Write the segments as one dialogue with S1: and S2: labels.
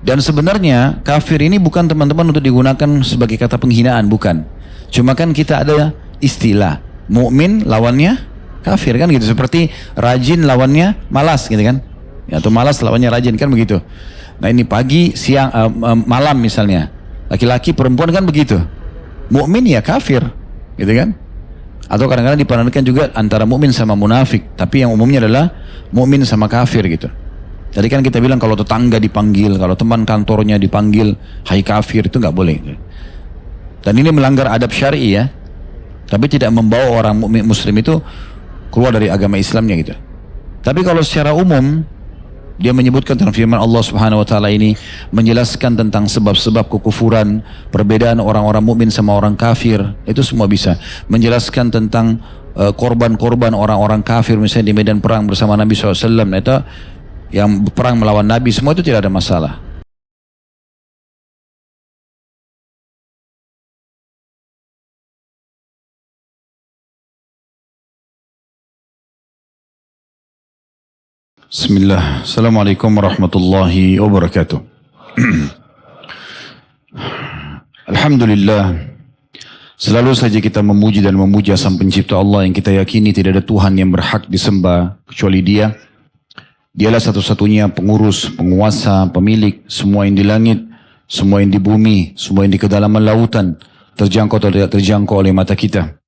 S1: Dan sebenarnya kafir ini bukan teman-teman untuk digunakan sebagai kata penghinaan, bukan. Cuma kan kita ada istilah mukmin lawannya kafir kan gitu. Seperti rajin lawannya malas gitu kan. Ya, atau malas lawannya rajin kan begitu. Nah ini pagi, siang, malam misalnya. Laki-laki, perempuan kan begitu. Mukmin ya kafir, gitu kan? Atau kadang-kadang diperankan juga antara mukmin sama munafik. Tapi yang umumnya adalah mukmin sama kafir gitu. Tadi kan kita bilang kalau tetangga dipanggil, kalau teman kantornya dipanggil, hai kafir, itu nggak boleh. Dan ini melanggar adab syar'i ya. Tapi tidak membawa orang mukmin muslim itu keluar dari agama Islamnya gitu. Tapi kalau secara umum, dia menyebutkan tentang firman Allah Subhanahu wa taala ini, menjelaskan tentang sebab-sebab kekufuran, perbedaan orang-orang mukmin sama orang kafir, itu semua bisa. Menjelaskan tentang korban-korban orang-orang kafir misalnya di medan perang bersama Nabi SAW, itu yang perang melawan Nabi, semua itu tidak ada masalah. Bismillah. Assalamualaikum warahmatullahi wabarakatuh. Alhamdulillah. Selalu saja kita memuji dan memuja Sang Pencipta Allah yang kita yakini tidak ada Tuhan yang berhak disembah kecuali Dia. Dialah satu-satunya pengurus, penguasa, pemilik semua yang di langit, semua yang di bumi, semua yang di kedalaman lautan, terjangkau atau tidak terjangkau oleh mata kita.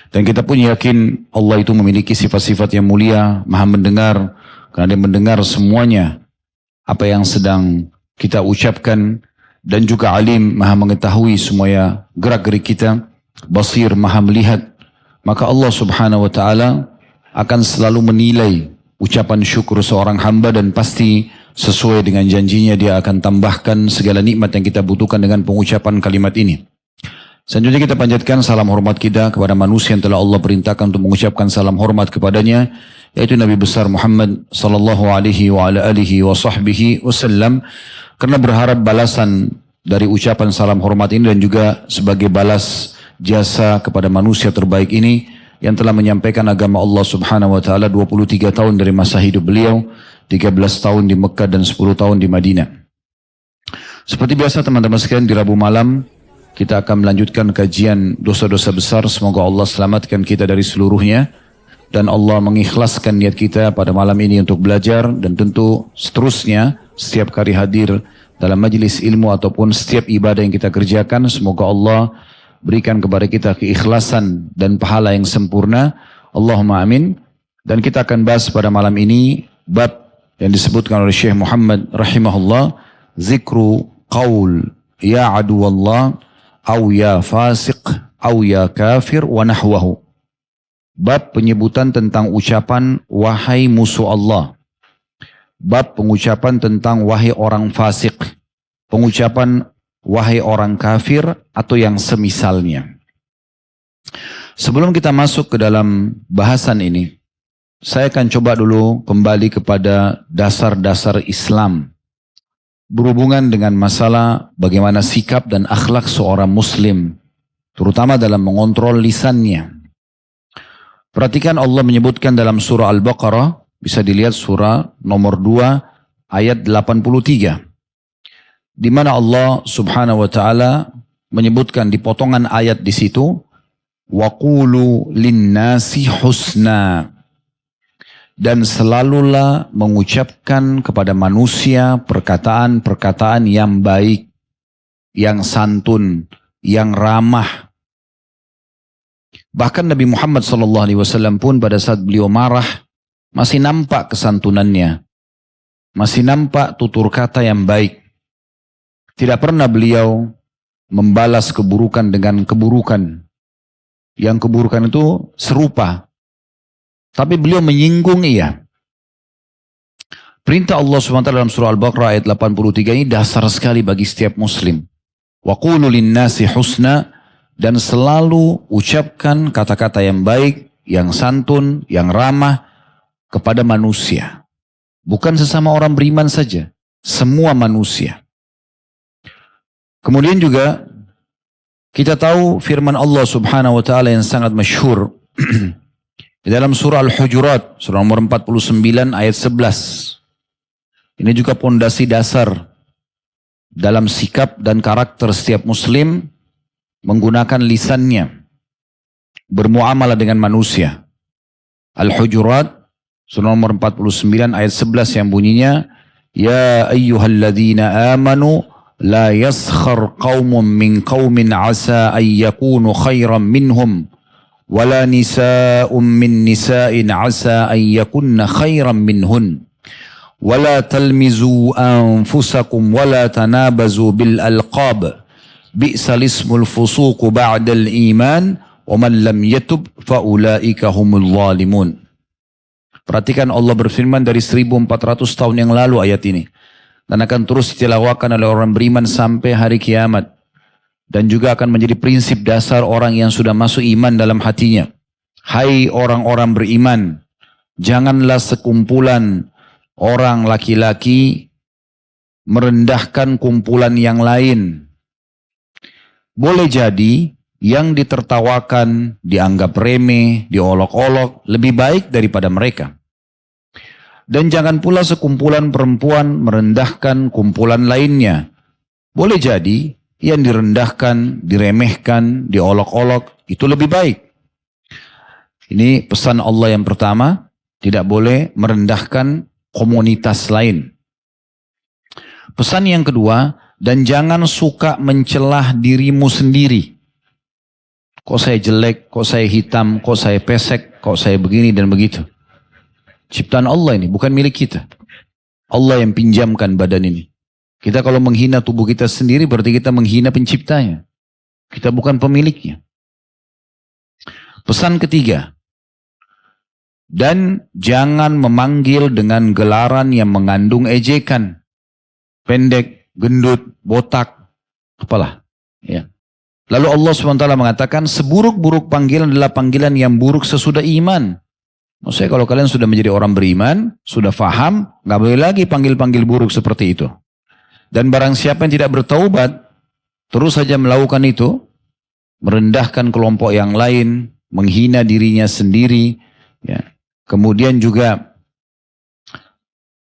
S1: Dan kita pun yakin Allah itu memiliki sifat-sifat yang mulia, maha mendengar, karena Dia mendengar semuanya apa yang sedang kita ucapkan, dan juga alim, maha mengetahui semua gerak-gerik kita, basir, maha melihat. Maka Allah Subhanahu wa taala akan selalu menilai ucapan syukur seorang hamba, dan pasti sesuai dengan janjinya Dia akan tambahkan segala nikmat yang kita butuhkan dengan pengucapan kalimat ini. Selanjutnya kita panjatkan salam hormat kita kepada manusia yang telah Allah perintahkan untuk mengucapkan salam hormat kepadanya, yaitu Nabi besar Muhammad sallallahu alaihi wa ala alihi wa sahbihi wasallam, karena berharap balasan dari ucapan salam hormat ini dan juga sebagai balas jasa kepada manusia terbaik ini yang telah menyampaikan agama Allah Subhanahu wa taala 23 tahun dari masa hidup beliau, 13 tahun di Mekah dan 10 tahun di Madinah. Seperti biasa teman-teman sekalian, di Rabu malam kita akan melanjutkan kajian dosa-dosa besar. Semoga Allah selamatkan kita dari seluruhnya, dan Allah mengikhlaskan niat kita pada malam ini untuk belajar, dan tentu seterusnya setiap kali hadir dalam majelis ilmu ataupun setiap ibadah yang kita kerjakan, semoga Allah berikan kepada kita keikhlasan dan pahala yang sempurna. Allahumma amin. Dan kita akan bahas pada malam ini bab yang disebutkan oleh Syekh Muhammad rahimahullah, zikru qaul ya aduwallah au ya fasiq au ya kafir wa nahwahu. Bab penyebutan tentang ucapan wahai musuh Allah. Bab pengucapan tentang wahai orang fasik. Pengucapan wahai orang kafir atau yang semisalnya. Sebelum kita masuk ke dalam bahasan ini, saya akan coba dulu kembali kepada dasar-dasar Islam berhubungan dengan masalah bagaimana sikap dan akhlak seorang muslim, terutama dalam mengontrol lisannya. Perhatikan Allah menyebutkan dalam surah Al-Baqarah, bisa dilihat surah nomor 2 ayat 83. Di mana Allah Subhanahu wa taala menyebutkan di potongan ayat di situ, waqulu linnasi husna, dan selalulah mengucapkan kepada manusia perkataan-perkataan yang baik, yang santun, yang ramah. Bahkan Nabi Muhammad SAW pun pada saat beliau marah masih nampak kesantunannya, masih nampak tutur kata yang baik. Tidak pernah beliau membalas keburukan dengan keburukan. Yang keburukan itu serupa. Tapi beliau menyinggung iya. Perintah Allah SWT dalam surah Al-Baqarah ayat 83 ini dasar sekali bagi setiap muslim. Wa qulu linnasi husna, dan selalu ucapkan kata-kata yang baik, yang santun, yang ramah kepada manusia. Bukan sesama orang beriman saja, semua manusia. Kemudian juga kita tahu firman Allah Subhanahu wa taala yang sangat masyhur di dalam surah Al-Hujurat, surah nomor 49 ayat 11. Ini juga pondasi dasar dalam sikap dan karakter setiap muslim menggunakan lisannya bermuamalah dengan manusia. Al-Hujurat surah nomor 49 ayat 11 yang bunyinya, Ya ayyuhalladzina amanu la yaskhar qaumun min qaumin asa an yakunu khairan minhum wala nisa'un min nisa'in asa an yakunna khairan minhun wala talmizu anfusakum wala tanabazu bil alqab bi'sal ismul fusuq ba'dal iman wa man lam yatub fa ulaika humul zalimun. Perhatikan Allah berfirman dari 1400 tahun yang lalu ayat ini. Dan akan terus ditilawahkan oleh orang beriman sampai hari kiamat. Dan juga akan menjadi prinsip dasar orang yang sudah masuk iman dalam hatinya. Hai orang-orang beriman, janganlah sekumpulan orang laki-laki merendahkan kumpulan yang lain. Boleh jadi yang ditertawakan, dianggap remeh, diolok-olok, lebih baik daripada mereka. Dan jangan pula sekumpulan perempuan merendahkan kumpulan lainnya. Boleh jadi yang direndahkan, diremehkan, diolok-olok, itu lebih baik. Ini pesan Allah yang pertama, tidak boleh merendahkan komunitas lain. Pesan yang kedua, dan jangan suka mencelah dirimu sendiri. Kok saya jelek, kok saya hitam, kok saya pesek, kok saya begini dan begitu. Ciptaan Allah ini, bukan milik kita. Allah yang pinjamkan badan ini. Kita kalau menghina tubuh kita sendiri, berarti kita menghina penciptanya. Kita bukan pemiliknya. Pesan ketiga, dan jangan memanggil dengan gelaran yang mengandung ejekan. Pendek, gendut, botak, apalah. Ya. Lalu Allah SWT mengatakan, seburuk-buruk panggilan adalah panggilan yang buruk sesudah iman. Maksudnya kalau kalian sudah menjadi orang beriman, sudah faham, nggak boleh lagi panggil-panggil buruk seperti itu. Dan barang siapa yang tidak bertaubat, terus saja melakukan itu, merendahkan kelompok yang lain, menghina dirinya sendiri, ya. Kemudian juga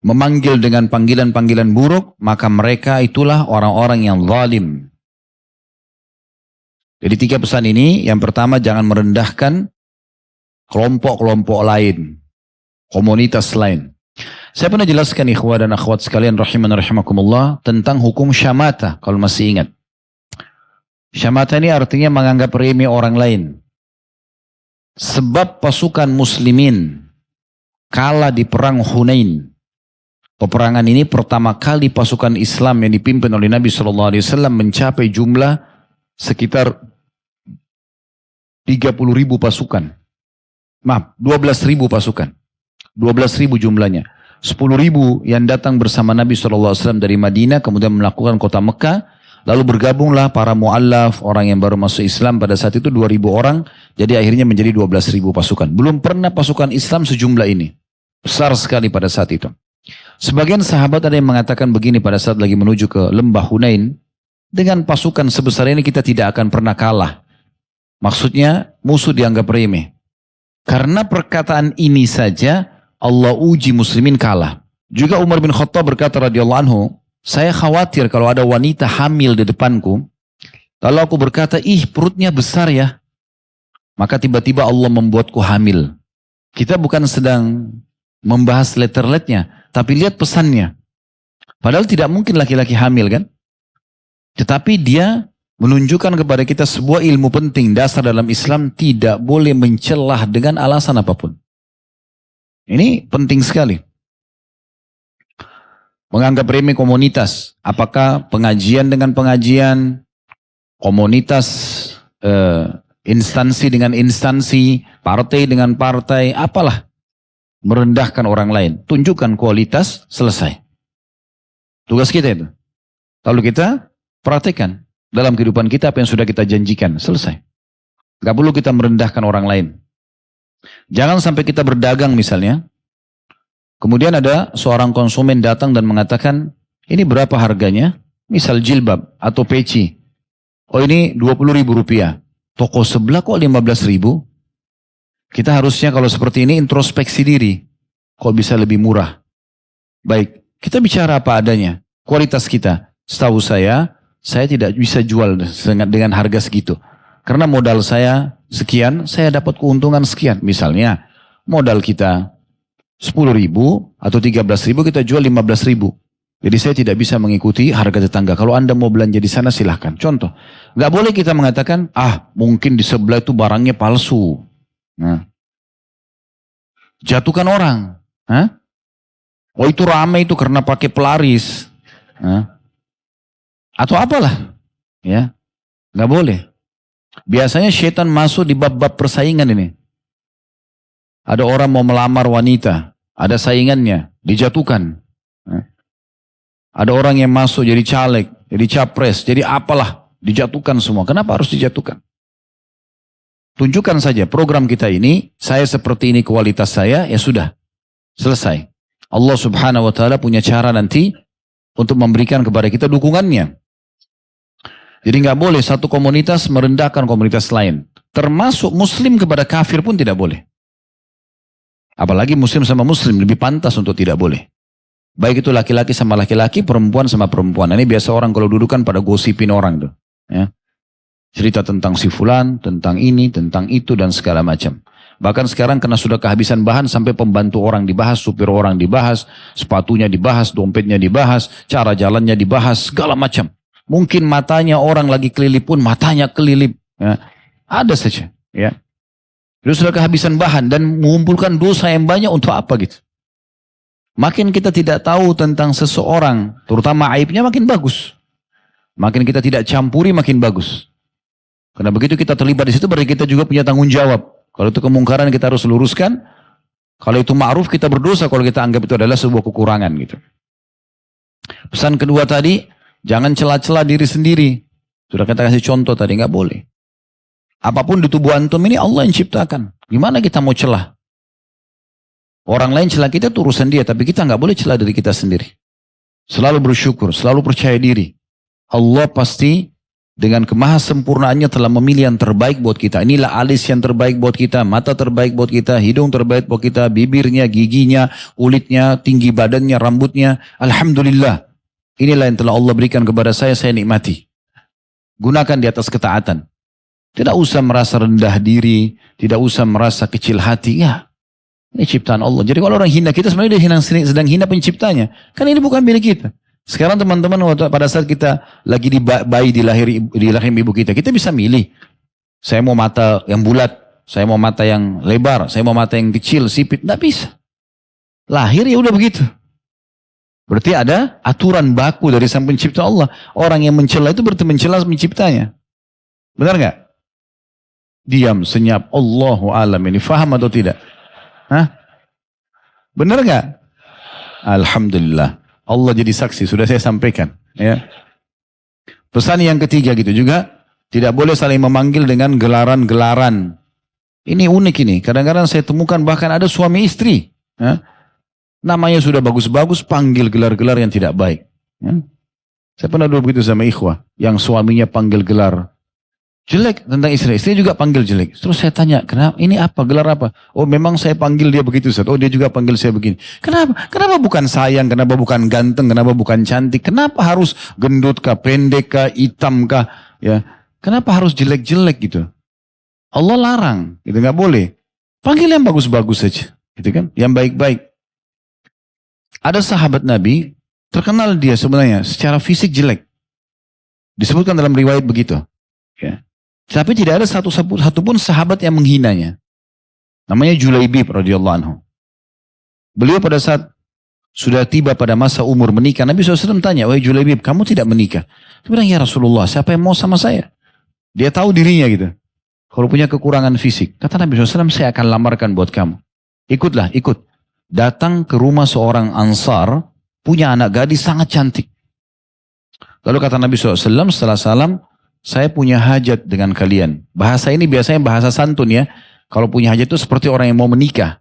S1: memanggil dengan panggilan-panggilan buruk, maka mereka itulah orang-orang yang zalim. Jadi 3 pesan ini, yang pertama jangan merendahkan kelompok-kelompok lain, komunitas lain. Saya pernah jelaskan ikhwah dan akhwat sekalian rahiman rahimakumullah tentang hukum syamata, kalau masih ingat. Syamata ini artinya menganggap remeh orang lain. Sebab pasukan muslimin kalah di perang Hunain. Peperangan ini pertama kali pasukan Islam yang dipimpin oleh Nabi SAW mencapai jumlah sekitar 30.000 pasukan. Maaf, 12.000 pasukan. 12.000 jumlahnya. 10.000 yang datang bersama Nabi SAW dari Madinah, kemudian melakukan kota Mekah. Lalu bergabunglah para mu'allaf, orang yang baru masuk Islam pada saat itu 2.000 orang. Jadi akhirnya menjadi 12.000 pasukan. Belum pernah pasukan Islam sejumlah ini. Besar sekali pada saat itu. Sebagian sahabat ada yang mengatakan begini pada saat lagi menuju ke lembah Hunain. Dengan pasukan sebesar ini kita tidak akan pernah kalah. Maksudnya musuh dianggap remeh. Karena perkataan ini saja Allah uji muslimin kalah. Juga Umar bin Khattab berkata radhiyallahu anhu, saya khawatir kalau ada wanita hamil di depanku, lalu aku berkata, ih perutnya besar ya. Maka tiba-tiba Allah membuatku hamil. Kita bukan sedang membahas letter-letternya, tapi lihat pesannya. Padahal tidak mungkin laki-laki hamil kan? Tetapi dia menunjukkan kepada kita sebuah ilmu penting dasar dalam Islam, tidak boleh mencelah dengan alasan apapun. Ini penting sekali. Menganggap remeh komunitas. Apakah pengajian dengan pengajian, komunitas, instansi dengan instansi, partai dengan partai, apalah. Merendahkan orang lain. Tunjukkan kualitas, selesai. Tugas kita itu. Lalu kita praktekkan. Dalam kehidupan kita apa yang sudah kita janjikan. Selesai. Gak perlu kita merendahkan orang lain. Jangan sampai kita berdagang misalnya. Kemudian ada seorang konsumen datang dan mengatakan, ini berapa harganya? Misal jilbab atau peci. Oh ini 20.000 rupiah. Toko sebelah kok 15.000? Kita harusnya kalau seperti ini introspeksi diri. Kok bisa lebih murah? Baik, kita bicara apa adanya. Kualitas kita. Setahu saya tidak bisa jual dengan harga segitu. Karena modal saya sekian, saya dapat keuntungan sekian. Misalnya, modal kita 10.000 atau 13.000, kita jual 15.000. Jadi saya tidak bisa mengikuti harga tetangga. Kalau Anda mau belanja di sana silahkan. Contoh, nggak boleh kita mengatakan, mungkin di sebelah itu barangnya palsu. Nah, jatuhkan orang. Oh itu ramai itu karena pakai pelaris. Atau apalah, ya, nggak boleh. Biasanya setan masuk di bab-bab persaingan ini. Ada orang mau melamar wanita, ada saingannya, dijatuhkan. Ada orang yang masuk jadi caleg, jadi capres, jadi apalah, dijatuhkan semua. Kenapa harus dijatuhkan? Tunjukkan saja program kita ini, saya seperti ini kualitas saya, ya sudah, selesai. Allah Subhanahu wa Ta'ala punya cara nanti untuk memberikan kepada kita dukungannya. Jadi nggak boleh satu komunitas merendahkan komunitas lain. Termasuk muslim kepada kafir pun tidak boleh. Apalagi muslim sama muslim lebih pantas untuk tidak boleh. Baik itu laki-laki sama laki-laki, perempuan sama perempuan. Ini biasa orang kalau dudukan pada gosipin orang tuh. Ya. Cerita tentang si fulan, tentang ini, tentang itu dan segala macam. Bahkan sekarang karena sudah kehabisan bahan sampai pembantu orang dibahas, supir orang dibahas, sepatunya dibahas, dompetnya dibahas, cara jalannya dibahas, segala macam. Mungkin matanya orang lagi kelilip pun matanya kelilip. Ya. Ada saja. Ya. Itu sudah kehabisan bahan dan mengumpulkan dosa yang banyak untuk apa gitu. Makin kita tidak tahu tentang seseorang, terutama aibnya makin bagus. Makin kita tidak campuri makin bagus. Karena begitu kita terlibat di situ berarti kita juga punya tanggung jawab. Kalau itu kemungkaran kita harus luruskan. Kalau itu ma'ruf kita berdosa kalau kita anggap itu adalah sebuah kekurangan gitu. Pesan kedua tadi, jangan celah-celah diri sendiri. Sudah kita kasih contoh tadi, nggak boleh. Apapun di tubuh antum ini Allah yang ciptakan. Gimana kita mau celah? Orang lain celah kita itu urusan dia, tapi kita nggak boleh celah diri kita sendiri. Selalu bersyukur, selalu percaya diri. Allah pasti dengan kemahasempurnaannya telah memilih yang terbaik buat kita. Inilah alis yang terbaik buat kita, mata terbaik buat kita, hidung terbaik buat kita, bibirnya, giginya, kulitnya, tinggi badannya, rambutnya. Alhamdulillah. Inilah yang telah Allah berikan kepada saya nikmati. Gunakan di atas ketaatan. Tidak usah merasa rendah diri, tidak usah merasa kecil hati. Ya, ini ciptaan Allah. Jadi kalau orang hina kita, sebenarnya dia sedang hina penciptanya. Kan ini bukan milik kita. Sekarang teman-teman pada saat kita lagi bayi di rahim ibu kita bisa milih. Saya mau mata yang bulat, saya mau mata yang lebar, saya mau mata yang kecil, sipit. Tidak bisa. Lahir ya udah begitu. Berarti ada aturan baku dari sang pencipta Allah. Orang yang mencela itu berarti mencela penciptanya. Benar nggak? Diam, senyap. Allahu alam, ini faham atau tidak? Benar nggak? Alhamdulillah. Allah jadi saksi, sudah saya sampaikan. Ya. Pesan yang ketiga gitu juga, tidak boleh saling memanggil dengan gelaran-gelaran. Ini unik ini, kadang-kadang saya temukan bahkan ada suami istri. Ya. Namanya sudah bagus-bagus, panggil gelar-gelar yang tidak baik. Ya. Saya pernah dulu begitu sama ikhwah, yang suaminya panggil gelar jelek tentang istri juga panggil jelek. Terus saya tanya, kenapa? Ini apa? Gelar apa? Oh memang saya panggil dia begitu. Oh dia juga panggil saya begini. Kenapa? Kenapa bukan sayang? Kenapa bukan ganteng? Kenapa bukan cantik? Kenapa harus gendut kah? Pendek kah? Hitam kah? Ya. Kenapa harus jelek-jelek gitu? Allah larang. Itu nggak boleh. Panggil yang bagus-bagus saja. Gitu kan? Yang baik-baik. Ada sahabat Nabi, terkenal dia sebenarnya secara fisik jelek. Disebutkan dalam riwayat begitu. Ya. Tapi tidak ada satu pun sahabat yang menghinanya. Namanya Julaibib radhiyallahu anhu. Beliau pada saat sudah tiba pada masa umur menikah, Nabi SAW tanya, wahai Julaibib, kamu tidak menikah? Dia bilang, ya Rasulullah, siapa yang mau sama saya? Dia tahu dirinya gitu. Kalau punya kekurangan fisik. Kata Nabi SAW, saya akan lamarkan buat kamu. Ikutlah, ikut. Datang ke rumah seorang Ansar, punya anak gadis sangat cantik. Lalu kata Nabi SAW, setelah salam, saya punya hajat dengan kalian. Bahasa ini biasanya bahasa santun ya. Kalau punya hajat itu seperti orang yang mau menikah.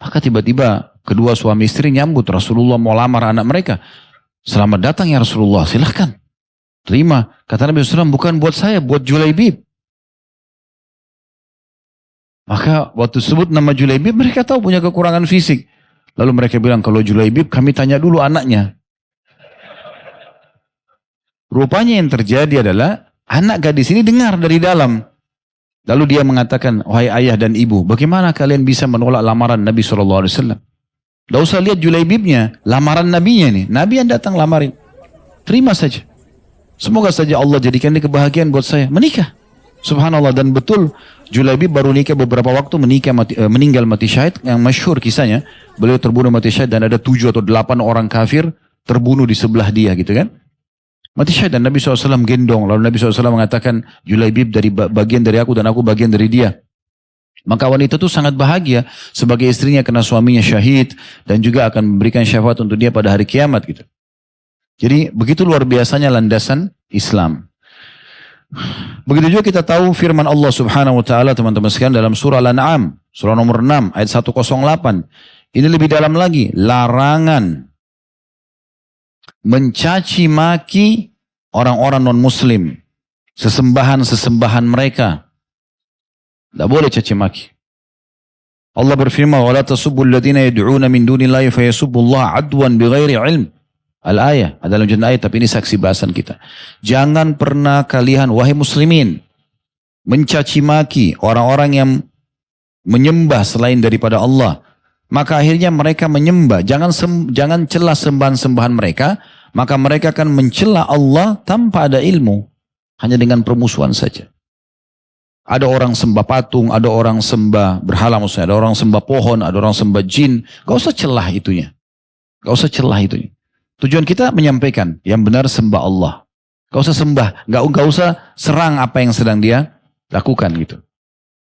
S1: Maka tiba-tiba kedua suami istri nyambut. Rasulullah mau lamar anak mereka. Selamat datang ya Rasulullah, silahkan. Terima. Kata Nabi SAW, bukan buat saya, buat Julaibib. Maka waktu sebut nama Julaibib, mereka tahu punya kekurangan fisik. Lalu mereka bilang, kalau Julaibib kami tanya dulu anaknya. Rupanya yang terjadi adalah anak gadis ini dengar dari dalam. Lalu dia mengatakan, wahai ayah dan ibu, bagaimana kalian bisa menolak lamaran Nabi SAW? Tidak usah lihat Julaibibnya, lamaran nabinya nih. Nabi yang datang lamarin. Terima saja. Semoga saja Allah jadikan ini kebahagiaan buat saya. Menikah. Subhanallah, dan betul Julaibib baru nikah beberapa waktu, meninggal mati syahid. Yang masyhur kisahnya, beliau terbunuh mati syahid dan ada 7 atau 8 orang kafir terbunuh di sebelah dia gitu kan. Mati syahid dan Nabi SAW gendong. Lalu Nabi SAW mengatakan, Julaibib bagian dari aku dan aku bagian dari dia. Maka wanita itu sangat bahagia sebagai istrinya karena suaminya syahid dan juga akan memberikan syafaat untuk dia pada hari kiamat gitu. Jadi begitu luar biasanya landasan Islam. Begitu juga kita tahu firman Allah Subhanahu wa taala teman-teman sekalian dalam surah Al-An'am, surah nomor 6 ayat 108. Ini lebih dalam lagi, larangan mencaci maki orang-orang non-muslim, sesembahan-sesembahan mereka. Tidak boleh caci maki. Allah berfirman, "Wala tasubbul ladzina yad'una min dunillahi fayasubbullaha 'adwan bighairi 'ilm." Al-ayah, dalam jurnal ayat, tapi ini saksi bahasan kita. Jangan pernah kalian, wahai muslimin, mencaci maki orang-orang yang menyembah selain daripada Allah. Maka akhirnya mereka menyembah. Jangan celah sembahan-sembahan mereka. Maka mereka akan mencela Allah tanpa ada ilmu. Hanya dengan permusuhan saja. Ada orang sembah patung, ada orang sembah berhala maksudnya. Ada orang sembah pohon, ada orang sembah jin. Gak usah celah itunya. Gak usah celah itunya. Tujuan kita menyampaikan yang benar sembah Allah. Gak usah sembah. Gak usah serang apa yang sedang dia lakukan gitu.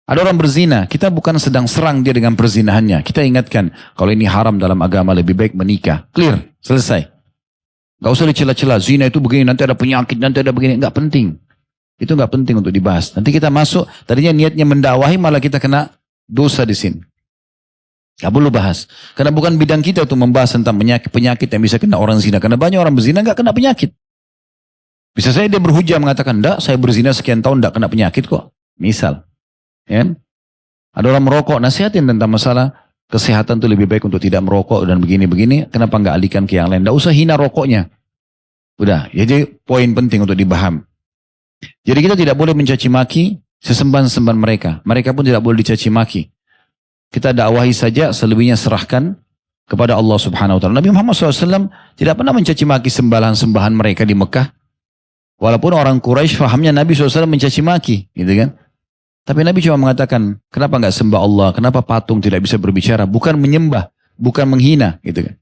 S1: Ada orang berzina, kita bukan sedang serang dia dengan perzinahannya. Kita ingatkan, kalau ini haram dalam agama lebih baik menikah. Clear, selesai. Gak usah dicela-cela, zina itu begini, nanti ada penyakit, nanti ada begini. Gak penting. Itu gak penting untuk dibahas. Nanti kita masuk, tadinya niatnya mendakwahi malah kita kena dosa di sini. Gak perlu bahas. Karena bukan bidang kita untuk membahas tentang penyakit yang bisa kena orang zina. Karena banyak orang berzina gak kena penyakit. Bisa saya dia berhujah mengatakan, enggak, saya berzina sekian tahun gak kena penyakit kok. Misal. Ya? Ada orang merokok, nasihatin tentang masalah kesehatan itu lebih baik untuk tidak merokok dan begini-begini. Kenapa nggak alihkan ke yang lain? Nggak usah hina rokoknya. Udah, jadi poin penting untuk dipaham. Jadi kita tidak boleh mencaci maki sesembahan-sembahan mereka. Mereka pun tidak boleh dicaci maki. Kita dakwahi saja, selebihnya serahkan kepada Allah Subhanahu Wa Taala. Nabi Muhammad SAW tidak pernah mencaci maki sembahan-sembahan mereka di Mekah. Walaupun orang Quraisy fahamnya Nabi SAW mencaci maki, gitu kan? Tapi Nabi cuma mengatakan, kenapa nggak sembah Allah? Kenapa patung tidak bisa berbicara? Bukan menyembah, bukan menghina, gitu kan?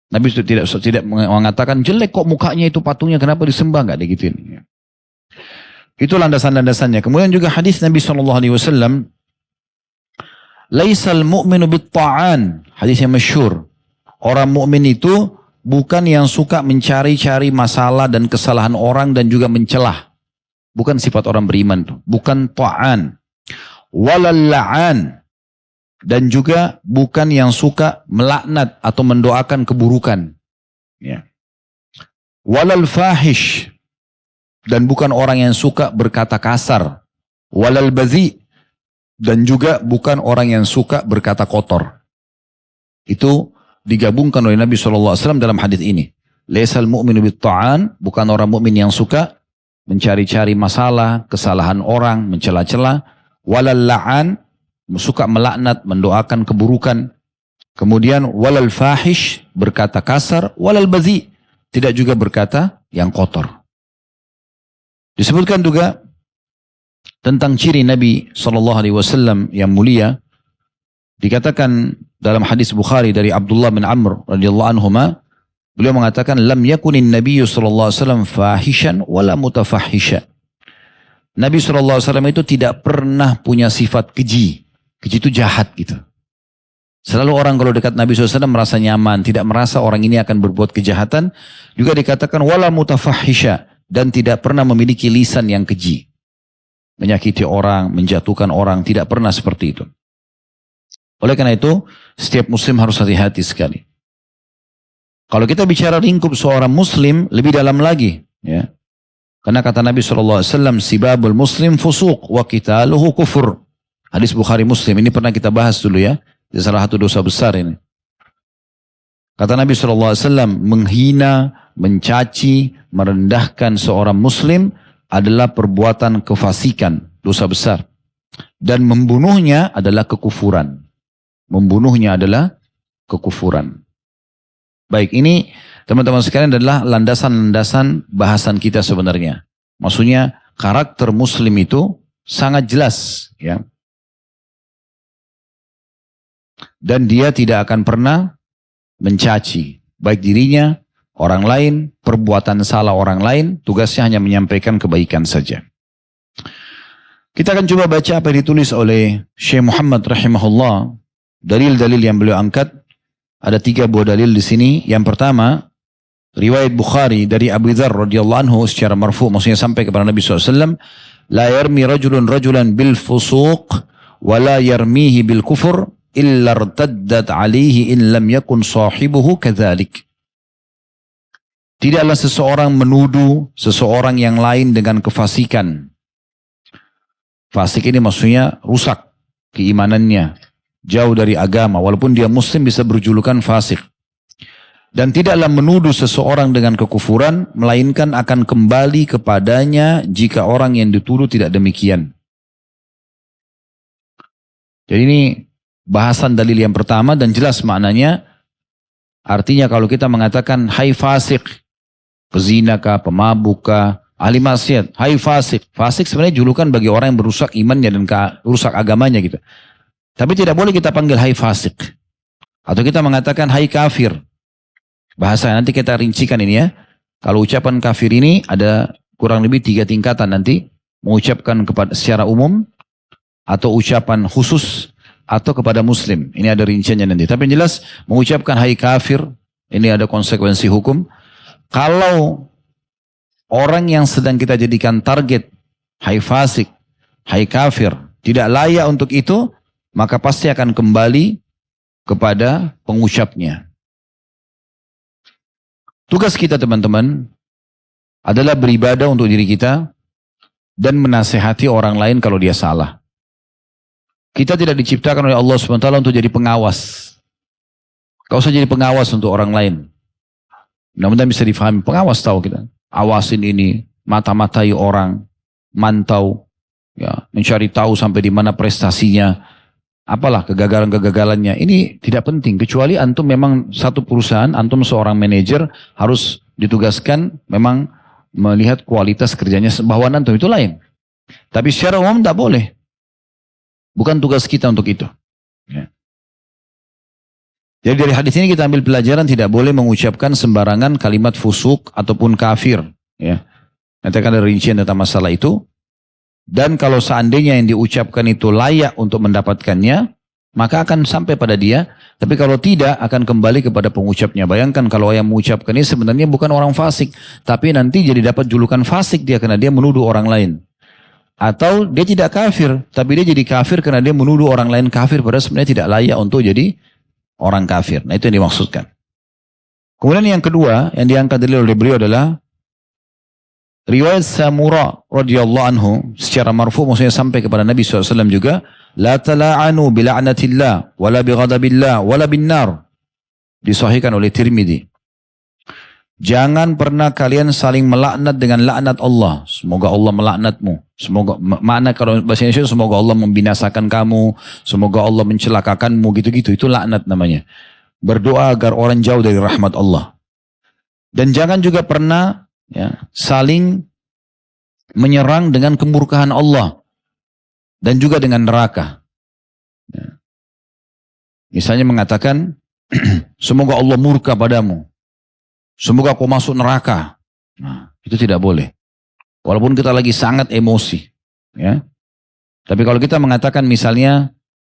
S1: Nabi tidak mengatakan jelek kok mukanya itu patungnya, kenapa disembah? Nggak digituin. Itu landasan-landasannya. Kemudian juga hadis Nabi SAW, laisal mu'minu bit-ta'an, hadis yang masyhur. Orang mukmin itu bukan yang suka mencari-cari masalah dan kesalahan orang dan juga mencelah. Bukan sifat orang beriman tuh. Bukan ta'an. Walal la'an, dan juga bukan yang suka melaknat atau mendoakan keburukan. Ya. Walal fahish, dan bukan orang yang suka berkata kasar. Walal badhi, dan juga bukan orang yang suka berkata kotor. Itu digabungkan oleh Nabi SAW dalam hadis ini. Laisal mu'minu bit-ta'an, bukan orang mukmin yang suka mencari-cari masalah, kesalahan orang, mencela-cela. Walal la'an, suka melaknat, mendoakan keburukan. Kemudian walal fahish, berkata kasar. Walal badhi, tidak juga berkata yang kotor. Disebutkan juga tentang ciri Nabi SAW yang mulia. Dikatakan dalam hadis Bukhari dari Abdullah bin Amr radhiyallahu anhuma, beliau mengatakan, lam yakunin Nabi SAW fahishan wala mutafahisha. Nabi SAW itu tidak pernah punya sifat keji. Keji itu jahat gitu. Selalu orang kalau dekat Nabi SAW merasa nyaman. Tidak merasa orang ini akan berbuat kejahatan. Juga dikatakan wala mutafahisha. Dan tidak pernah memiliki lisan yang keji. Menyakiti orang, menjatuhkan orang. Tidak pernah seperti itu. Oleh karena itu, setiap muslim harus hati-hati sekali. Kalau kita bicara lingkup seorang muslim, lebih dalam lagi. Ya. Karena kata Nabi SAW, sibabul muslim fusuq wa qitaluhu kufur. Hadis Bukhari Muslim, ini pernah kita bahas dulu ya. Ini salah satu dosa besar ini. Kata Nabi SAW, menghina, mencaci, merendahkan seorang muslim adalah perbuatan kefasikan, dosa besar. Dan membunuhnya adalah kekufuran. Membunuhnya adalah kekufuran. Baik, ini teman-teman sekalian adalah landasan-landasan bahasan kita sebenarnya. Maksudnya karakter muslim itu sangat jelas, ya. Dan dia tidak akan pernah mencaci baik dirinya, orang lain, perbuatan salah orang lain, tugasnya hanya menyampaikan kebaikan saja. Kita akan coba baca apa yang ditulis oleh Syekh Muhammad rahimahullah. Dalil-dalil yang beliau angkat, ada 3 buah dalil di sini. Yang pertama, riwayat Bukhari dari Abu Dzar radhiyallahu anhu secara marfu, maksudnya sampai kepada Nabi SAW, la yarmi rajulun rajulan bil fusuq wa la yarmihi bil kufur illa irtaddat alaihi in lam yakun sahibuhu kadzalik. Tidaklah seseorang menuduh seseorang yang lain dengan kefasikan. Fasik ini maksudnya rusak keimanannya, jauh dari agama, walaupun dia muslim bisa berjulukan fasik. Dan tidaklah menuduh seseorang dengan kekufuran, melainkan akan kembali kepadanya jika orang yang dituduh tidak demikian. Jadi ini bahasan dalil yang pertama dan jelas maknanya. Artinya kalau kita mengatakan hai fasik, pezina kah, pemabuk kah, ahli maksiat, hai fasik. Fasik sebenarnya julukan bagi orang yang berusak imannya dan rusak agamanya gitu. Tapi tidak boleh kita panggil hai fasik. Atau kita mengatakan hai kafir. Bahasa nanti kita rincikan ini ya. Kalau ucapan kafir ini ada kurang lebih 3 tingkatan nanti. Mengucapkan kepada secara umum, atau ucapan khusus, atau kepada muslim. Ini ada rinciannya nanti. Tapi yang jelas mengucapkan hai kafir, ini ada konsekuensi hukum. Kalau orang yang sedang kita jadikan target, hai fasik, hai kafir, tidak layak untuk itu, maka pasti akan kembali kepada pengucapnya. Tugas kita teman-teman adalah beribadah untuk diri kita dan menasehati orang lain kalau dia salah. Kita tidak diciptakan oleh Allah SWT untuk jadi pengawas. Kau usah jadi pengawas untuk orang lain. Mudah-mudahan bisa difahami. Pengawas tahu kita. Awasin ini, mata-matai orang, mantau, ya, mencari tahu sampai di mana prestasinya, apalah kegagalan-kegagalannya. Ini tidak penting, kecuali antum memang satu perusahaan, antum seorang manajer harus ditugaskan memang melihat kualitas kerjanya bahwa antum itu lain. Tapi secara umum tidak boleh. Bukan tugas kita untuk itu. Ya. Jadi dari hadis ini kita ambil pelajaran tidak boleh mengucapkan sembarangan kalimat fusuk ataupun kafir. Ya. Nanti akan ada rincian tentang masalah itu. Dan kalau seandainya yang diucapkan itu layak untuk mendapatkannya, maka akan sampai pada dia. Tapi kalau tidak, akan kembali kepada pengucapnya. Bayangkan kalau yang mengucapkan ini sebenarnya bukan orang fasik. Tapi nanti jadi dapat julukan fasik dia karena dia menuduh orang lain. Atau dia tidak kafir, tapi dia jadi kafir karena dia menuduh orang lain kafir, padahal sebenarnya tidak layak untuk jadi orang kafir. Nah itu yang dimaksudkan. Kemudian yang kedua, yang diangkat oleh beliau adalah riwayat Samura radhiyallahu anhu secara marfu, maksudnya sampai kepada Nabi SAW juga, la tala'anu bila'natillah, wala bighadabillah, wala binnar. Disahihkan oleh Tirmidzi. Jangan pernah kalian saling melaknat dengan laknat Allah. Semoga Allah melaknatmu. Semoga, makna kalau bahasa Indonesia, semoga Allah membinasakan kamu. Semoga Allah mencelakakanmu, gitu-gitu. Itu laknat namanya. Berdoa agar orang jauh dari rahmat Allah. Dan jangan juga pernah ya, saling menyerang dengan kemurkaan Allah. Dan juga dengan neraka. Ya. Misalnya mengatakan, semoga Allah murka padamu. Semoga kau masuk neraka. Nah, itu tidak boleh. Walaupun kita lagi sangat emosi. Ya. Tapi kalau kita mengatakan misalnya,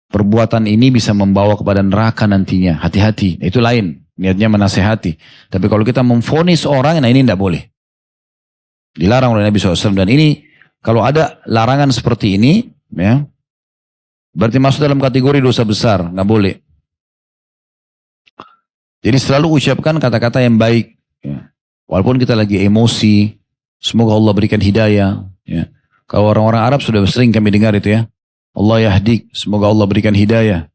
S1: perbuatan ini bisa membawa kepada neraka nantinya. Hati-hati. Itu lain. Niatnya menasehati. Tapi kalau kita memvonis orang, nah ini tidak boleh. Dilarang oleh Nabi SAW. Dan ini, kalau ada larangan seperti ini, ya, berarti masuk dalam kategori dosa besar. Nggak boleh. Jadi selalu ucapkan kata-kata yang baik. Ya. Walaupun kita lagi emosi, semoga Allah berikan hidayah. Ya. Kalau orang-orang Arab sudah sering kami dengar itu ya. Allah yahdik, semoga Allah berikan hidayah.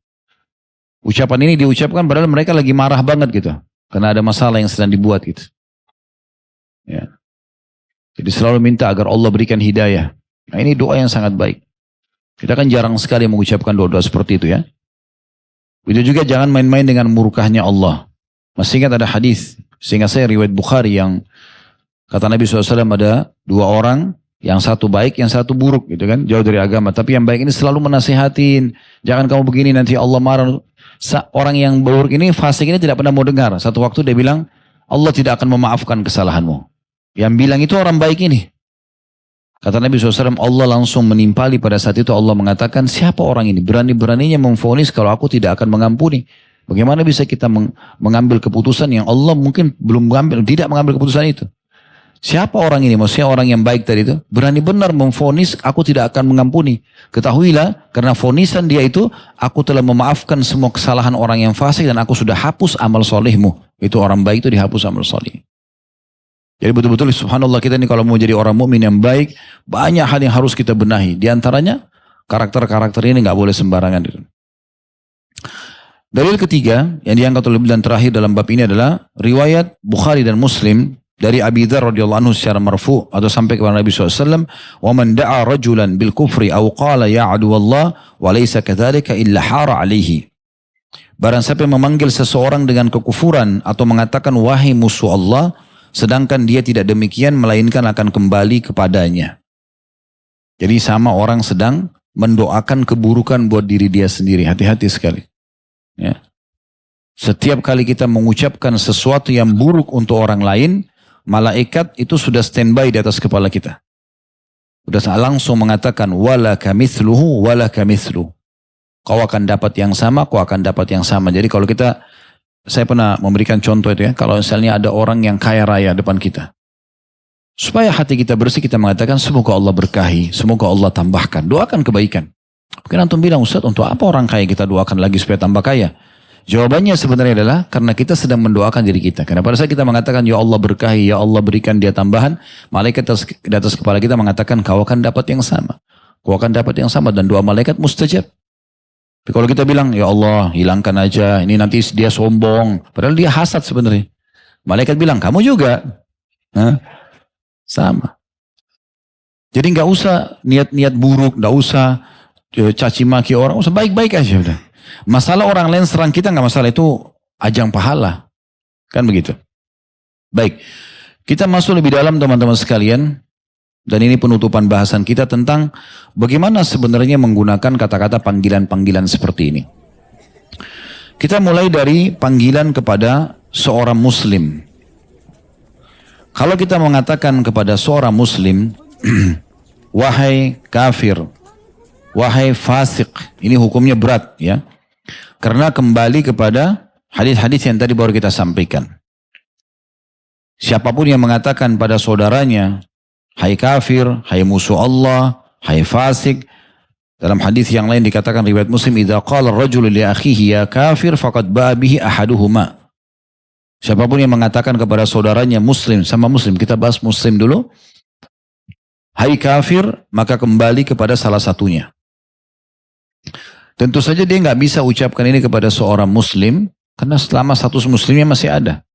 S1: Ucapan ini diucapkan padahal mereka lagi marah banget gitu. Karena ada masalah yang sedang dibuat gitu. Ya. Jadi selalu minta agar Allah berikan hidayah. Nah ini doa yang sangat baik. Kita kan jarang sekali mengucapkan doa-doa seperti itu ya. Itu juga jangan main-main dengan murkahnya Allah. Masih ingat ada hadis, sehingga saya riwayat Bukhari yang kata Nabi SAW ada dua orang, yang satu baik, yang satu buruk gitu kan, jauh dari agama. Tapi yang baik ini selalu menasihatin, jangan kamu begini nanti Allah marah. Orang yang buruk ini, fasik ini tidak pernah mau dengar. Satu waktu dia bilang, Allah tidak akan memaafkan kesalahanmu. Yang bilang itu orang baik ini. Kata Nabi SAW, Allah langsung menimpali pada saat itu. Allah mengatakan, siapa orang ini? Berani-beraninya memvonis kalau aku tidak akan mengampuni. Bagaimana bisa kita mengambil keputusan yang Allah mungkin belum mengambil, tidak mengambil keputusan itu. Siapa orang ini? Maksudnya orang yang baik tadi itu. Berani benar memvonis, aku tidak akan mengampuni. Ketahuilah, karena vonisan dia itu, aku telah memaafkan semua kesalahan orang yang fasik dan aku sudah hapus amal solehmu. Itu orang baik itu dihapus amal soleh. Jadi betul-betul subhanallah kita ini kalau mau jadi orang mukmin yang baik, banyak hal yang harus kita benahi. Di antaranya, karakter-karakter ini nggak boleh sembarangan. Dalil ketiga yang diangkat oleh dan terakhir dalam bab ini adalah riwayat Bukhari dan Muslim dari Abi Dzar radhiyallahu anhu secara marfu atau sampai kepada Nabi SAW, "Wa man da'a rajulan bil kufri aw qala ya aduwallah wa laysa kadzalika illa hara alaihi." Barang siapa yang memanggil seseorang dengan kekufuran atau mengatakan wahai musuh Allah, sedangkan dia tidak demikian melainkan akan kembali kepadanya. Jadi sama orang sedang mendoakan keburukan buat diri dia sendiri. Hati-hati sekali. Ya. Setiap kali kita mengucapkan sesuatu yang buruk untuk orang lain, malaikat itu sudah standby di atas kepala kita. Sudah langsung mengatakan wala kamithluhu wala kamithlu. Kau akan dapat yang sama, kau akan dapat yang sama. Jadi kalau kita, saya pernah memberikan contoh itu ya, kalau misalnya ada orang yang kaya raya depan kita, supaya hati kita bersih, kita mengatakan semoga Allah berkahi, semoga Allah tambahkan, doakan kebaikan. Mungkin antum bilang, Ustaz, untuk apa orang kaya kita doakan lagi supaya tambah kaya? Jawabannya sebenarnya adalah karena kita sedang mendoakan diri kita. Karena pada saat kita mengatakan ya Allah berkahi, ya Allah berikan dia tambahan, malaikat di atas kepala kita mengatakan kau akan dapat yang sama, kau akan dapat yang sama, dan doa malaikat mustajab. Tapi kalau kita bilang ya Allah hilangkan aja, ini nanti dia sombong, padahal dia hasad sebenarnya. Malaikat bilang kamu juga, sama. Jadi nggak usah niat-niat buruk, nggak usah caci maki orang, usah baik-baik aja udah. Masalah orang lain serang kita nggak masalah, itu ajang pahala, kan begitu. Baik, kita masuk lebih dalam teman-teman sekalian, dan ini penutupan bahasan kita tentang bagaimana sebenarnya menggunakan kata-kata panggilan-panggilan seperti ini. Kita mulai dari panggilan kepada seorang muslim. Kalau kita mengatakan kepada seorang muslim, wahai kafir, wahai fasik, ini hukumnya berat ya. Karena kembali kepada hadis-hadis yang tadi baru kita sampaikan. Siapapun yang mengatakan pada saudaranya, hai kafir, hai musuh Allah, hai fasik. Dalam hadis yang lain dikatakan riwayat Muslim, idza qala ar-rajulu li akhihi ya kafir faqad ba'a bihi ahaduhuma. Siapapun yang mengatakan kepada saudaranya muslim, sama muslim, kita bahas muslim dulu, hai kafir, maka kembali kepada salah satunya. Tentu saja dia nggak bisa ucapkan ini kepada seorang muslim, karena selama status muslimnya masih ada.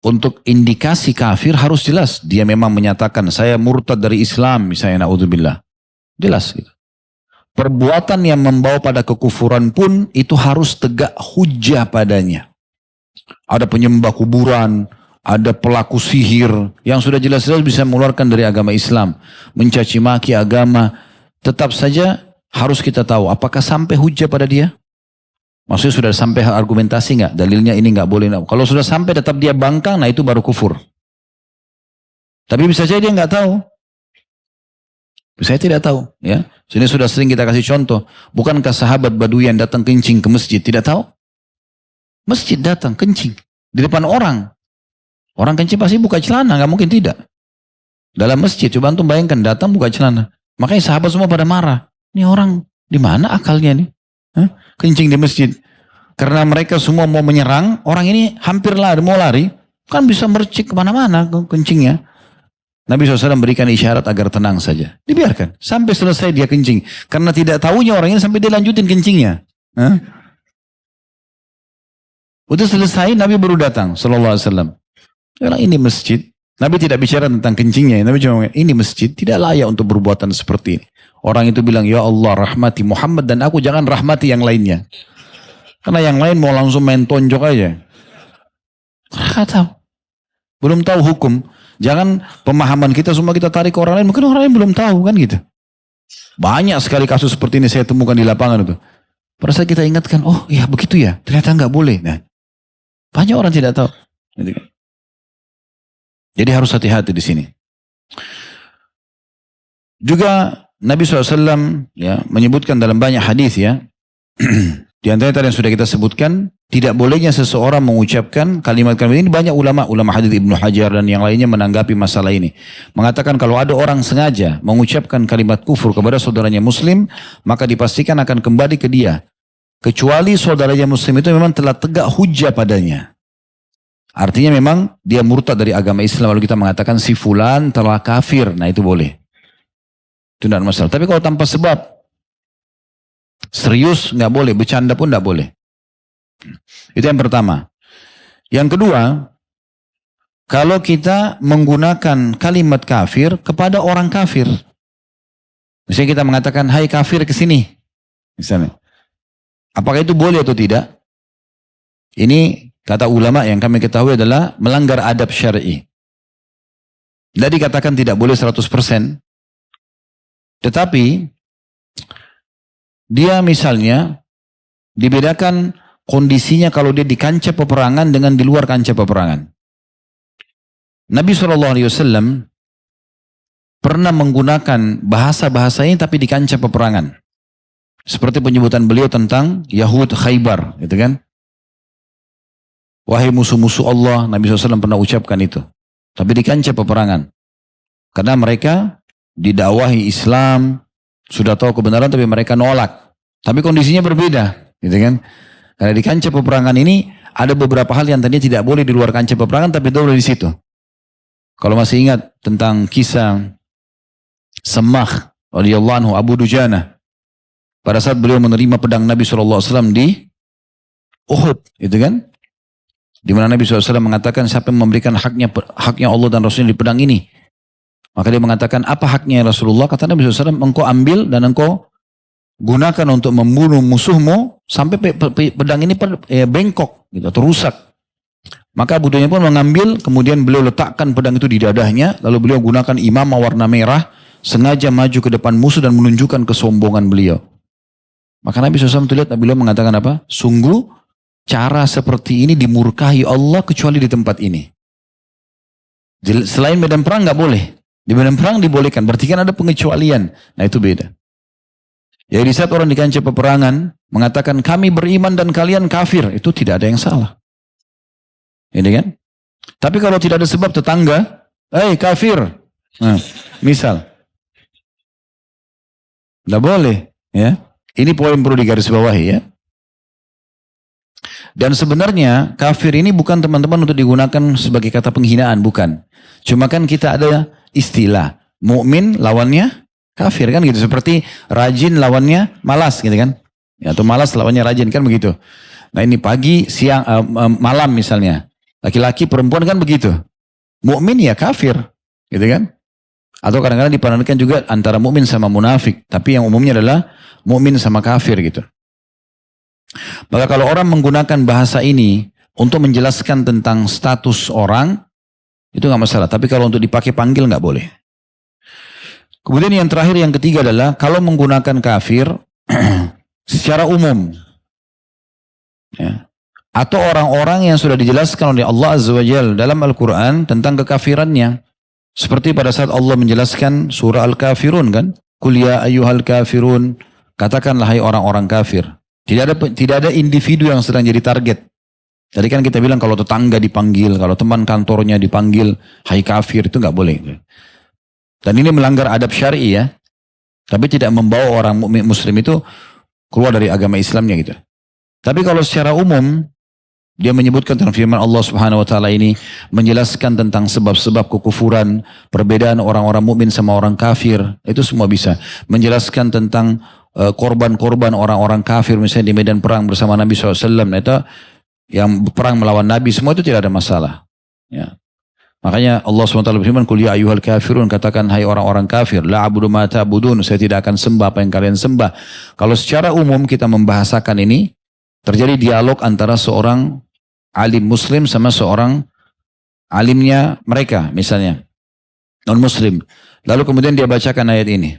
S1: Untuk indikasi kafir harus jelas. Dia memang menyatakan saya murtad dari Islam, misalnya na'udzubillah. Jelas gitu. Perbuatan yang membawa pada kekufuran pun itu harus tegak hujah padanya. Ada penyembah kuburan, ada pelaku sihir yang sudah jelas-jelas bisa mengeluarkan dari agama Islam, mencaci maki agama, tetap saja harus kita tahu apakah sampai hujah pada dia. Maksudnya sudah sampai argumentasi nggak? Dalilnya ini nggak boleh. Kalau sudah sampai tetap dia bangkang, nah itu baru kufur. Tapi bisa saja dia nggak tahu. Saya tidak tahu. Ya, sini sudah sering kita kasih contoh. Bukankah sahabat Badui yang datang kencing ke masjid tidak tahu? Masjid datang kencing di depan orang. Orang kencing pasti buka celana, nggak mungkin tidak. Dalam masjid, coba antum bayangkan datang buka celana. Makanya sahabat semua pada marah. Ini orang di mana akalnya nih? Kencing di masjid. Karena mereka semua mau menyerang, orang ini hampir lari, mau lari, kan bisa mercik kemana-mana kencingnya. Nabi SAW berikan isyarat agar tenang saja. Dibiarkan, sampai selesai dia kencing. Karena tidak tahunya orang ini sampai dia lanjutin kencingnya. Udah selesai, Nabi baru datang, SAW. Ini masjid, Nabi tidak bicara tentang kencingnya. Nabi cuma ngomong, ini masjid tidak layak untuk berbuatan seperti ini. Orang itu bilang, ya Allah rahmati Muhammad dan aku, jangan rahmati yang lainnya. Karena yang lain mau langsung main tonjok aja. Nggak tahu. Belum tahu hukum. Jangan pemahaman kita semua kita tarik ke orang lain. Mungkin orang lain belum tahu kan gitu. Banyak sekali kasus seperti ini saya temukan di lapangan itu. Pada saat kita ingatkan, oh iya begitu ya. Ternyata nggak boleh. Nah, banyak orang tidak tahu. Jadi harus hati-hati di sini. Juga Nabi SAW ya, menyebutkan dalam banyak hadis ya. Di antara tadi yang sudah kita sebutkan, tidak bolehnya seseorang mengucapkan kalimat-kalimat ini. Banyak ulama hadis Ibnu Hajar dan yang lainnya menanggapi masalah ini. Mengatakan kalau ada orang sengaja mengucapkan kalimat kufur kepada saudaranya muslim, maka dipastikan akan kembali ke dia. Kecuali saudaranya muslim itu memang telah tegak hujjah padanya. Artinya memang dia murtad dari agama Islam, lalu kita mengatakan si fulan telah kafir. Nah itu boleh. Itu tidak masalah. Tapi kalau tanpa sebab, serius nggak boleh, bercanda pun nggak boleh. Itu yang pertama. Yang kedua, kalau kita menggunakan kalimat kafir kepada orang kafir, misalnya kita mengatakan, hai kafir ke sini, misalnya, apakah itu boleh atau tidak? Ini kata ulama yang kami ketahui adalah melanggar adab syar'i. Tidak dikatakan tidak boleh 100%, tetapi dia misalnya dibedakan kondisinya kalau dia di kancah peperangan dengan di luar kancah peperangan. Nabi SAW pernah menggunakan bahasa-bahasa ini tapi di kancah peperangan. Seperti penyebutan beliau tentang Yahud Khaybar, gitu kan? Wahai musuh-musuh Allah, Nabi SAW pernah ucapkan itu. Tapi di kancah peperangan. Karena mereka didakwahi Islam, sudah tahu kebenaran tapi mereka nolak. Tapi kondisinya berbeda, gitu kan? Karena di kancah peperangan ini ada beberapa hal yang tadinya tidak boleh di luar kancah peperangan tapi boleh di situ. Kalau masih ingat tentang kisah Semah radhiyallahu anhu, Abu Dujana, pada saat beliau menerima pedang Nabi SAW di Uhud, gitu kan? Di mana Nabi SAW mengatakan siapa yang memberikan haknya Allah dan Rasulnya di pedang ini. Maka dia mengatakan apa haknya ya Rasulullah? Kata Nabi SAW, engkau ambil dan engkau gunakan untuk membunuh musuhmu sampai pedang ini bengkok gitu, atau rusak. Maka Abu Dujana pun mengambil, kemudian beliau letakkan pedang itu di dadahnya, lalu beliau gunakan imamah warna merah, sengaja maju ke depan musuh dan menunjukkan kesombongan beliau. Maka Nabi SAW lihat, beliau mengatakan apa? Sungguh cara seperti ini dimurkahi Allah kecuali di tempat ini. Selain medan perang nggak boleh. Di medan perang dibolehkan. Berarti kan ada pengecualian. Nah itu beda. Jadi di saat orang di kancah peperangan mengatakan kami beriman dan kalian kafir, itu tidak ada yang salah. Ini kan? Tapi kalau tidak ada sebab tetangga, kafir. Nah, misal. Nggak boleh. Ya. Ini poin perlu digarisbawahi ya. Dan sebenarnya kafir ini bukan teman-teman untuk digunakan sebagai kata penghinaan, bukan. Cuma kan kita ada istilah mukmin lawannya kafir kan gitu. Seperti rajin lawannya malas gitu kan. Ya, atau malas lawannya rajin kan begitu. Nah ini pagi, siang, malam misalnya. Laki-laki, perempuan kan begitu. Mukmin ya kafir gitu kan. Atau kadang-kadang dipandangkan juga antara mukmin sama munafik. Tapi yang umumnya adalah mukmin sama kafir gitu. Maka kalau orang menggunakan bahasa ini untuk menjelaskan tentang status orang, itu nggak masalah. Tapi kalau untuk dipakai panggil nggak boleh. Kemudian yang terakhir, yang ketiga adalah kalau menggunakan kafir secara umum, ya, atau orang-orang yang sudah dijelaskan oleh Allah Azza wa Jalla dalam Al-Quran tentang kekafirannya. Seperti pada saat Allah menjelaskan surah Al-Kafirun kan, Qul ya ayyuhal kafirun, katakanlah hai orang-orang kafir. Tidak ada individu yang sedang jadi target. Tadi kan kita bilang kalau tetangga dipanggil, kalau teman kantornya dipanggil, hai kafir, itu nggak boleh. Dan ini melanggar adab syar'i ya. Tapi tidak membawa orang mukmin muslim itu keluar dari agama Islamnya gitu. Tapi kalau secara umum, dia menyebutkan tentang firman Allah Subhanahu wa taala ini, menjelaskan tentang sebab-sebab kekufuran, perbedaan orang-orang mukmin sama orang kafir, itu semua bisa. Menjelaskan tentang korban-korban orang-orang kafir misalnya di medan perang bersama Nabi SAW, itu yang perang melawan Nabi, semua itu tidak ada masalah. Ya. Makanya Allah SWT berfirman, "Qul ya ayyuhal kafirun," katakan hai orang-orang kafir, "la a'budu ma ta'budun," saya tidak akan sembah apa yang kalian sembah. Kalau secara umum kita membahasakan ini, terjadi dialog antara seorang alim muslim sama seorang alimnya mereka, misalnya non-muslim. Lalu kemudian dia bacakan ayat ini.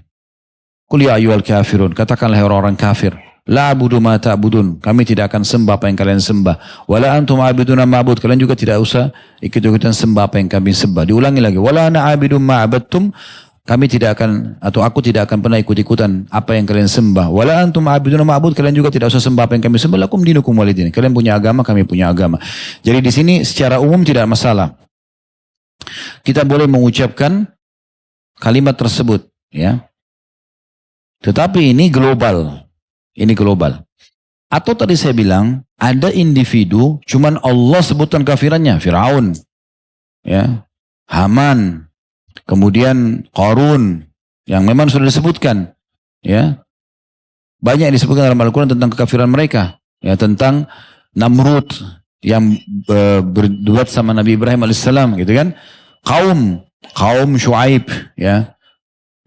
S1: "Qul ya ayyuhal kafirun," katakanlah orang-orang kafir, "la a'budu ma ta'budun," kami tidak akan sembah apa yang kalian sembah. "Wala antum a'buduna ma'bud," kalian juga tidak usah ikut-ikutan sembah apa yang kami sembah. Diulangi lagi, "Wala ana a'budum ma'abadtum," kami tidak akan, atau aku tidak akan pernah ikut-ikutan apa yang kalian sembah. "Wala antum a'buduna ma'bud," kalian juga tidak usah sembah apa yang kami sembah. "Lakum dinukum walidin," kalian punya agama, kami punya agama. Jadi di sini secara umum tidak masalah. Kita boleh mengucapkan kalimat tersebut, ya. Tetapi ini global. Ini global. Atau tadi saya bilang, ada individu, cuman Allah sebutkan kafirannya. Firaun, ya, Haman, kemudian Qarun, yang memang sudah disebutkan. Ya, banyak yang disebutkan dalam Al-Quran tentang kekafiran mereka. Ya, tentang Namrud, yang berduet sama Nabi Ibrahim alaihissalam, gitu kan. Kaum Shu'aib, ya.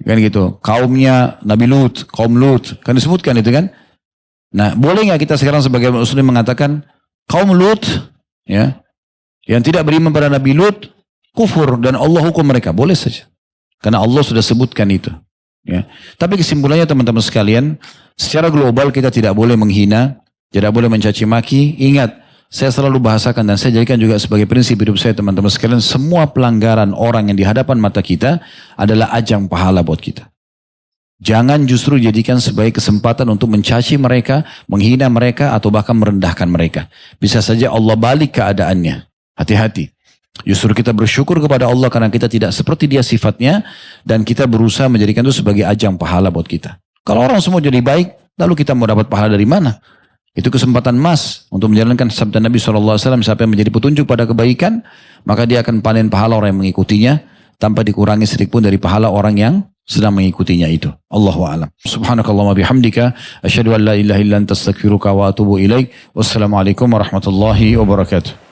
S1: Kan gitu. Kaumnya Nabi Lut, kaum Lut, kan disebutkan itu kan. Nah, boleh nggak kita sekarang sebagai muslim mengatakan kaum Lut, ya, yang tidak beriman pada Nabi Lut kufur dan Allah hukum mereka? Boleh saja. Karena Allah sudah sebutkan itu. Ya. Tapi kesimpulannya teman-teman sekalian, secara global kita tidak boleh menghina, tidak boleh mencaci maki. Ingat, saya selalu bahasakan dan saya jadikan juga sebagai prinsip hidup saya teman-teman sekalian, semua pelanggaran orang yang di hadapan mata kita adalah ajang pahala buat kita. Jangan justru jadikan sebagai kesempatan untuk mencaci mereka, menghina mereka, atau bahkan merendahkan mereka. Bisa saja Allah balik keadaannya. Hati-hati. Justru kita bersyukur kepada Allah karena kita tidak seperti dia sifatnya, dan kita berusaha menjadikan itu sebagai ajang pahala buat kita. Kalau orang semua jadi baik, lalu kita mau dapat pahala dari mana? Itu kesempatan emas untuk menjalankan sabda Nabi SAW, siapa yang menjadi petunjuk pada kebaikan, maka dia akan panen pahala orang yang mengikutinya, tanpa dikurangi sedikit pun dari pahala orang yang sedang mengikutinya itu. Allahu a'lam. Subhanakallahumma bihamdika, asyhadu an la ilaha illa anta astaghfiruka wa atubu ilaik. Wassalamualaikum warahmatullahi wabarakatuh.